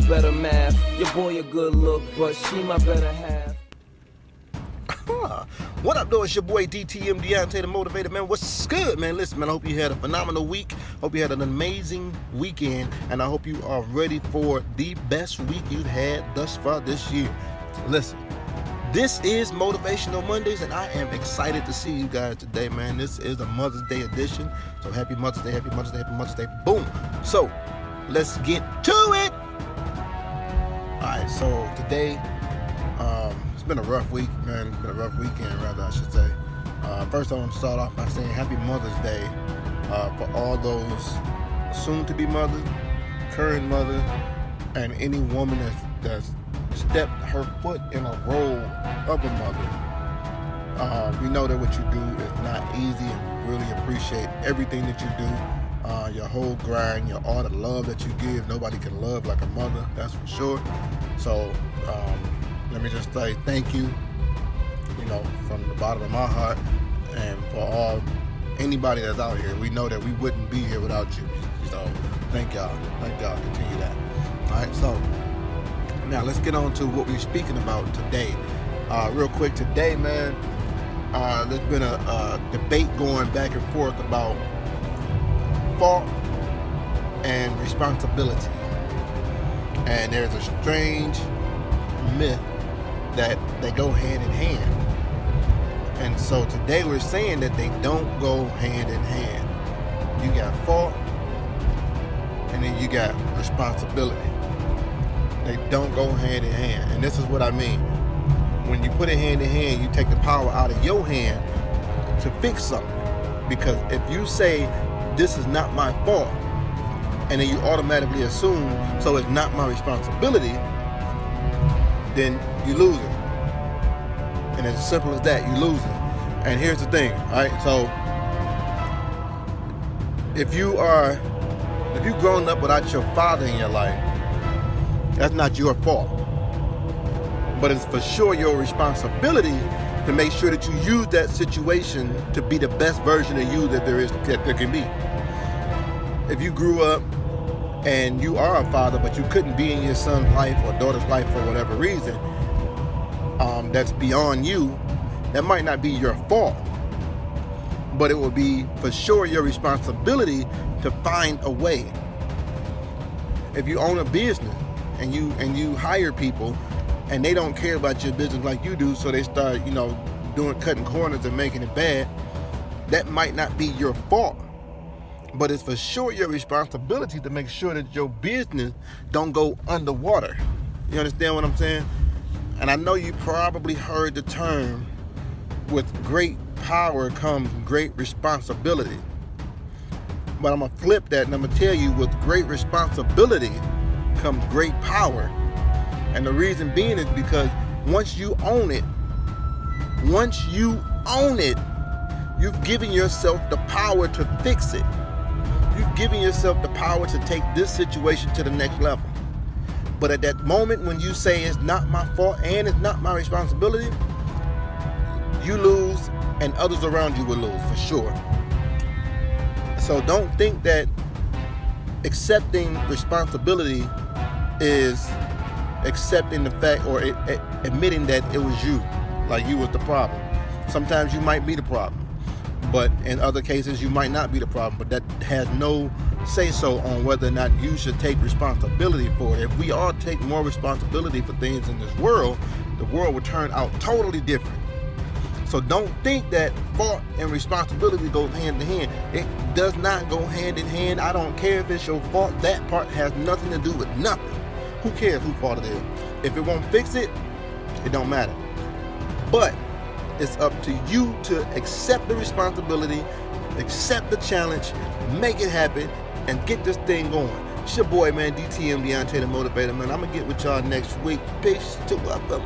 better math. Your boy a good look, but she my better half. What up, though? It's your boy DTM, Deontay the Motivator, man. What's good, man? Listen, man, I hope you had a phenomenal week. Hope you had an amazing weekend, and I hope you are ready for the best week you've had thus far this year. Listen, this is Motivational Mondays, and I am excited to see you guys today, man. This is a Mother's Day edition, so happy Mother's Day, happy Mother's Day, happy Mother's Day. Boom. So, let's get to it. All right, so today, it's been a rough week, man. It's been a rough weekend, rather, I should say. First, I want to start off by saying Happy Mother's Day for all those soon-to-be mothers, current mothers, and any woman that's stepped her foot in a role of a mother. We know that what you do is not easy, and we really appreciate everything that you do. Your whole grind, all the love that you give. Nobody can love like a mother, that's for sure. So, let me just say thank you, from the bottom of my heart, and for anybody that's out here. We know that we wouldn't be here without you. So thank y'all. Continue that. All right. So now let's get on to what we're speaking about today. Real quick today, man. There's been a debate going back and forth about fault and responsibility, and there's a strange myth that they go hand in hand. And so today we're saying that they don't go hand in hand. You got fault, and then you got responsibility. They don't go hand in hand. And this is what I mean. When you put it hand in hand, you take the power out of your hand to fix something. Because if you say, this is not my fault, and then you automatically assume, so it's not my responsibility, then you lose it. And as simple as that, you lose it. And here's the thing, all right? So if you've grown up without your father in your life, that's not your fault. But it's for sure your responsibility to make sure that you use that situation to be the best version of you that there can be. If you grew up and you are a father, but you couldn't be in your son's life or daughter's life for whatever reason, that's beyond you, that might not be your fault, but it will be for sure your responsibility to find a way. If you own a business and you hire people and they don't care about your business like you do, so they start cutting corners and making it bad, that might not be your fault, but it's for sure your responsibility to make sure that your business don't go underwater. You understand what I'm saying? And I know you probably heard the term, with great power comes great responsibility. But I'm going to flip that and I'm going to tell you, with great responsibility comes great power. And the reason being is because once you own it, you've given yourself the power to fix it. You've given yourself the power to take this situation to the next level. But at that moment when you say it's not my fault and it's not my responsibility, you lose and others around you will lose for sure. So don't think that accepting responsibility is accepting the fact or admitting that it was you, like you was the problem. Sometimes you might be the problem, but in other cases you might not be the problem, but that has no say-so on whether or not you should take responsibility for it. If we all take more responsibility for things in this world, the world will turn out totally different. So don't think that fault and responsibility go hand in hand. It does not go hand in hand. I don't care if it's your fault. That part has nothing to do with nothing. Who cares whose fault it is? If it won't fix it, it don't matter. But it's up to you to accept the responsibility, accept the challenge, make it happen, and get this thing going. It's your boy, man, DTM, Deontay the Motivator, man. I'm going to get with y'all next week. Peace to welcome.